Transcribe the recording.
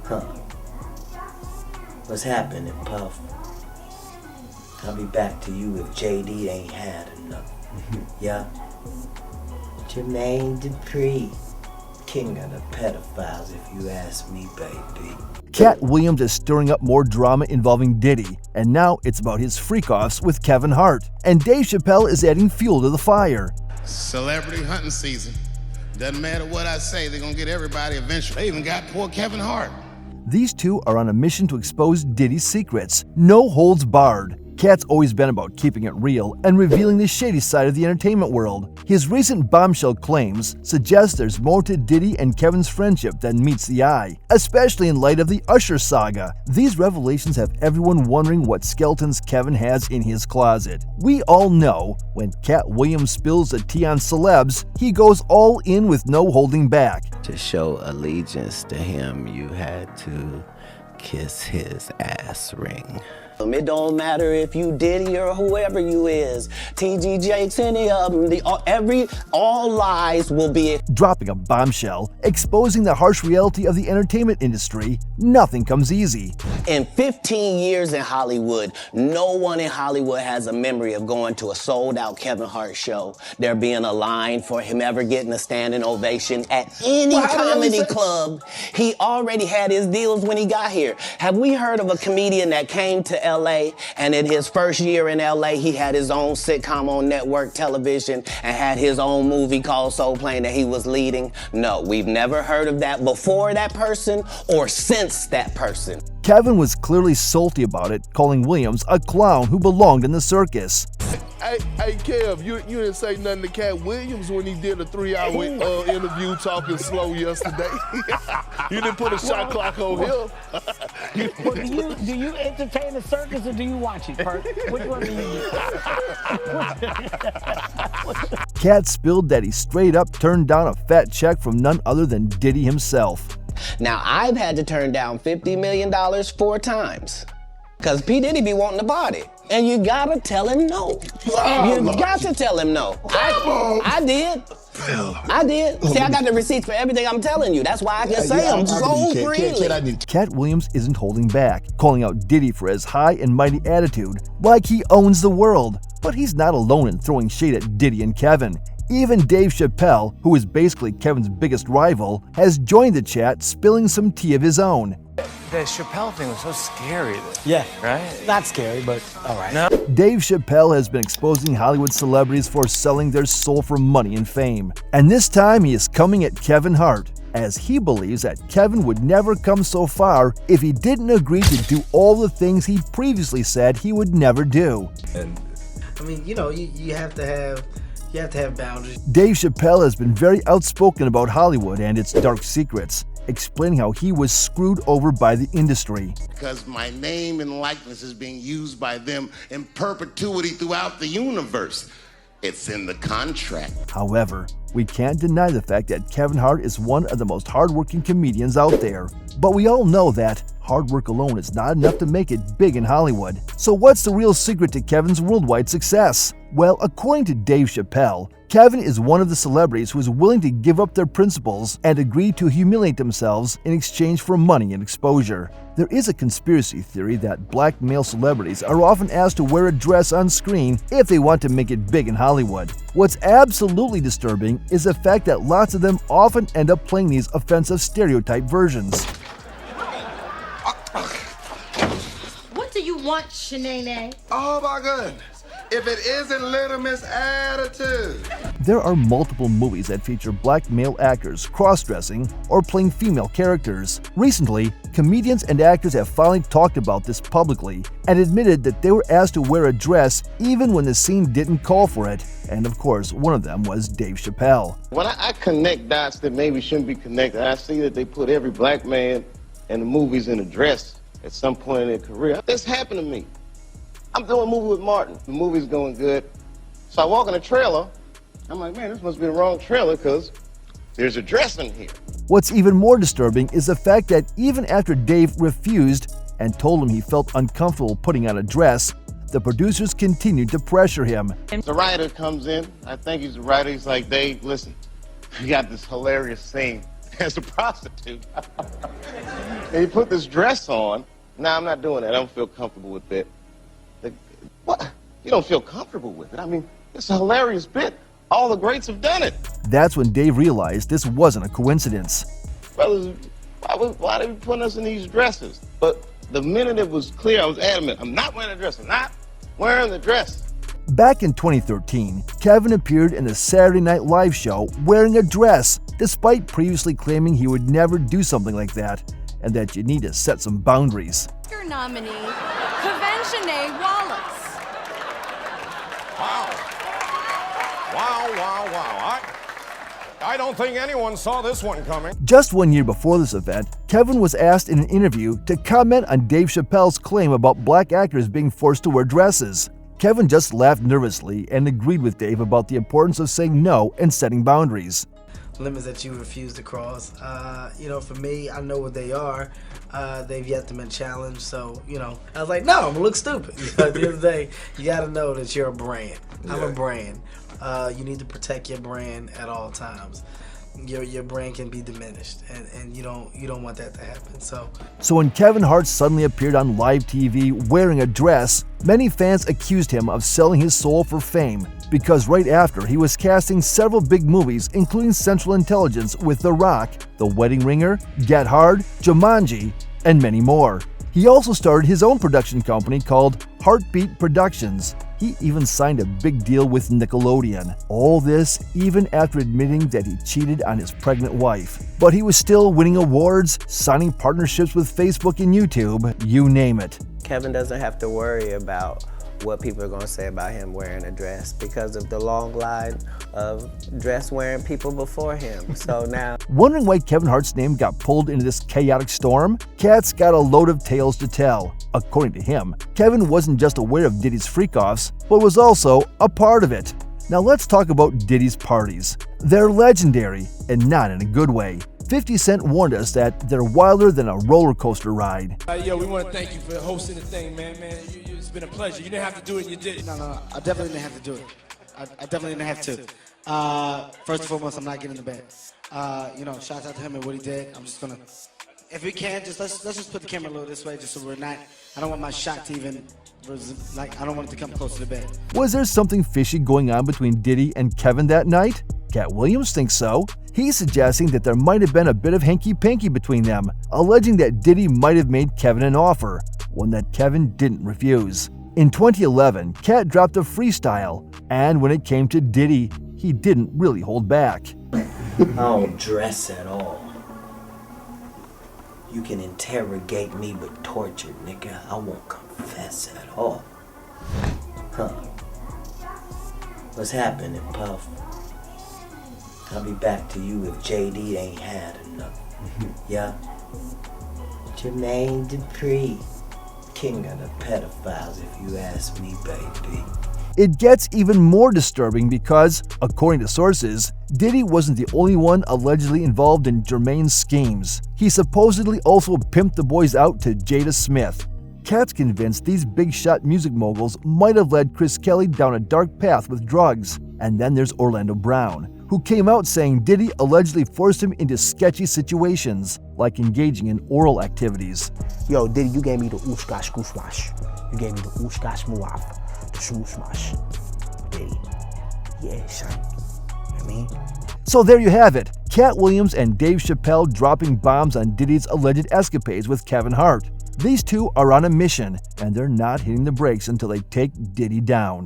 Huh. What's happening, Puff? I'll be back to you if JD ain't had enough. Yeah? Jermaine Dupri, king of the pedophiles, if you ask me, baby. Cat Williams is stirring up more drama involving Diddy, and now it's about his freak-offs with Kevin Hart. And Dave Chapelle is adding fuel to the fire. Celebrity hunting season. Doesn't matter what I say, they're gonna get everybody eventually. They even got poor Kevin Hart. These two are on a mission to expose Diddy's secrets. No holds barred. Cat's always been about keeping it real and revealing the shady side of the entertainment world. His recent bombshell claims suggest there's more to Diddy and Kevin's friendship than meets the eye, especially in light of the Usher saga. These revelations have everyone wondering what skeletons Kevin has in his closet. We all know when Cat Williams spills the tea on celebs, he goes all in with no holding back. To show allegiance to him, you had to kiss his ass ring. It don't matter if you Diddy or whoever you is, TG Jakes, any of them, all lies will be. Dropping a bombshell, exposing the harsh reality of the entertainment industry, nothing comes easy. In 15 years in Hollywood, no one in Hollywood has a memory of going to a sold-out Kevin Hart show, there being a line for him ever getting a standing ovation at any comedy club. He already had his deals when he got here. Have we heard of a comedian that came to LA and in his first year in LA, he had his own sitcom on network television and had his own movie called Soul Plane that he was leading? No, we've never heard of that before that person or since that person. Kevin was clearly salty about it, calling Williams a clown who belonged in the circus. Hey, Kev, you didn't say nothing to Cat Williams when he did a 3-hour interview talking slow yesterday. You didn't put a shot clock on him. Well, do you entertain the circus or do you watch it, Perk? Which one do you do? Cat spilled that he straight up turned down a fat check from none other than Diddy himself. Now, I've had to turn down $50 million 4 times. Because P. Diddy be wanting to party. And you gotta tell him no. You got to tell him no. I did. I did. See, I got the receipts for everything I'm telling you. That's why I can say them so freely. Cat Williams isn't holding back, calling out Diddy for his high and mighty attitude, like he owns the world. But he's not alone in throwing shade at Diddy and Kevin. Even Dave Chapelle, who is basically Kevin's biggest rival, has joined the chat, spilling some tea of his own. The Chappelle thing was so scary. Yeah. Right? Not scary, but all right. No. Dave Chapelle has been exposing Hollywood celebrities for selling their soul for money and fame. And this time he is coming at Kevin Hart, as he believes that Kevin would never come so far if he didn't agree to do all the things he previously said he would never do. And I mean, you know, you have to have boundaries. Dave Chapelle has been very outspoken about Hollywood and its dark secrets, explaining how he was screwed over by the industry. Because my name and likeness is being used by them in perpetuity throughout the universe. It's in the contract. However, we can't deny the fact that Kevin Hart is one of the most hardworking comedians out there. But we all know that hard work alone is not enough to make it big in Hollywood. So what's the real secret to Kevin's worldwide success? Well, according to Dave Chapelle, Kevin is one of the celebrities who is willing to give up their principles and agree to humiliate themselves in exchange for money and exposure. There is a conspiracy theory that black male celebrities are often asked to wear a dress on screen if they want to make it big in Hollywood. What's absolutely disturbing is the fact that lots of them often end up playing these offensive stereotype versions. What do you want, Shanae? Oh my goodness. If it isn't Little Miss Attitude. There are multiple movies that feature black male actors cross-dressing or playing female characters. Recently, comedians and actors have finally talked about this publicly and admitted that they were asked to wear a dress even when the scene didn't call for it. And of course, one of them was Dave Chapelle. When I connect dots that maybe shouldn't be connected, I see that they put every black man in the movies in a dress at some point in their career. This happened to me. I'm doing a movie with Martin. The movie's going good. So I walk in a trailer. I'm like, man, this must be the wrong trailer because there's a dress in here. What's even more disturbing is the fact that even after Dave refused and told him he felt uncomfortable putting on a dress, the producers continued to pressure him. The writer comes in. I think he's the writer. He's like, Dave, listen, you got this hilarious scene as a prostitute. And he put this dress on. Nah, I'm not doing that. I don't feel comfortable with it. What? You don't feel comfortable with it? I mean, it's a hilarious bit. All the greats have done it. That's when Dave realized this wasn't a coincidence. Brothers, why they be putting us in these dresses? But the minute it was clear, I was adamant. I'm not wearing a dress. I'm not wearing the dress. Back in 2013, Kevin appeared in the Saturday Night Live show wearing a dress, despite previously claiming he would never do something like that, and that you need to set some boundaries. Your nominee, Kevin Wallace. Wow. I don't think anyone saw this one coming. Just 1 year before this event, Kevin was asked in an interview to comment on Dave Chappelle's claim about black actors being forced to wear dresses. Kevin just laughed nervously and agreed with Dave about the importance of saying no and setting boundaries. Limits that you refuse to cross. For me, I know what they are. They've yet to been challenged, so, I was like, no, I'm gonna look stupid. At the end of the day, you gotta know that you're a brand. I'm a brand. You need to protect your brand at all times. Your brand can be diminished, and you don't want that to happen. So when Kevin Hart suddenly appeared on live TV wearing a dress, many fans accused him of selling his soul for fame, because right after he was casting several big movies, including Central Intelligence with The Rock, The Wedding Ringer, Get Hard, Jumanji, and many more. He also started his own production company called Heartbeat Productions. He even signed a big deal with Nickelodeon. All this even after admitting that he cheated on his pregnant wife. But he was still winning awards, signing partnerships with Facebook and YouTube, you name it. Kevin doesn't have to worry about what people are going to say about him wearing a dress because of the long line of dress-wearing people before him. So now... Wondering why Kevin Hart's name got pulled into this chaotic storm? Kat's got a load of tales to tell. According to him, Kevin wasn't just aware of Diddy's freak-offs, but was also a part of it. Now let's talk about Diddy's parties. They're legendary, and not in a good way. 50 Cent warned us that they're wilder than a roller coaster ride. We want to thank you for hosting the thing, man. It's been a pleasure. You didn't have to do it, you did it. No, I definitely didn't have to do it. I definitely didn't have to. First and foremost, I'm not getting the bed. Shout out to him and what he did. I'm just gonna, if we can, let's just put the camera a little this way, just so we're not. I don't want my shot to even, I don't want it to come close to the bed. Was there something fishy going on between Diddy and Kevin that night? Cat Williams thinks so. He's suggesting that there might have been a bit of hanky-panky between them, alleging that Diddy might have made Kevin an offer, one that Kevin didn't refuse. In 2011, Cat dropped a freestyle, and when it came to Diddy, he didn't really hold back. I don't dress at all. You can interrogate me but torture, nigga. I won't confess at all. Huh. What's happening, Puff? I'll be back to you if JD ain't had enough. Yeah? Jermaine Dupri, king of the pedophiles if you ask me, baby. It gets even more disturbing because, according to sources, Diddy wasn't the only one allegedly involved in Jermaine's schemes. He supposedly also pimped the boys out to Jada Smith. Cat's convinced these big-shot music moguls might have led Chris Kelly down a dark path with drugs. And then there's Orlando Brown, who came out saying Diddy allegedly forced him into sketchy situations, like engaging in oral activities. Yo, Diddy, you gave me the oosh-gosh goosh-wash. You gave me the oosh-gosh muaf. The shoosh-wash. Diddy. Yeah, son. You know what I mean? So there you have it. Cat Williams and Dave Chapelle dropping bombs on Diddy's alleged escapades with Kevin Hart. These two are on a mission, and they're not hitting the brakes until they take Diddy down.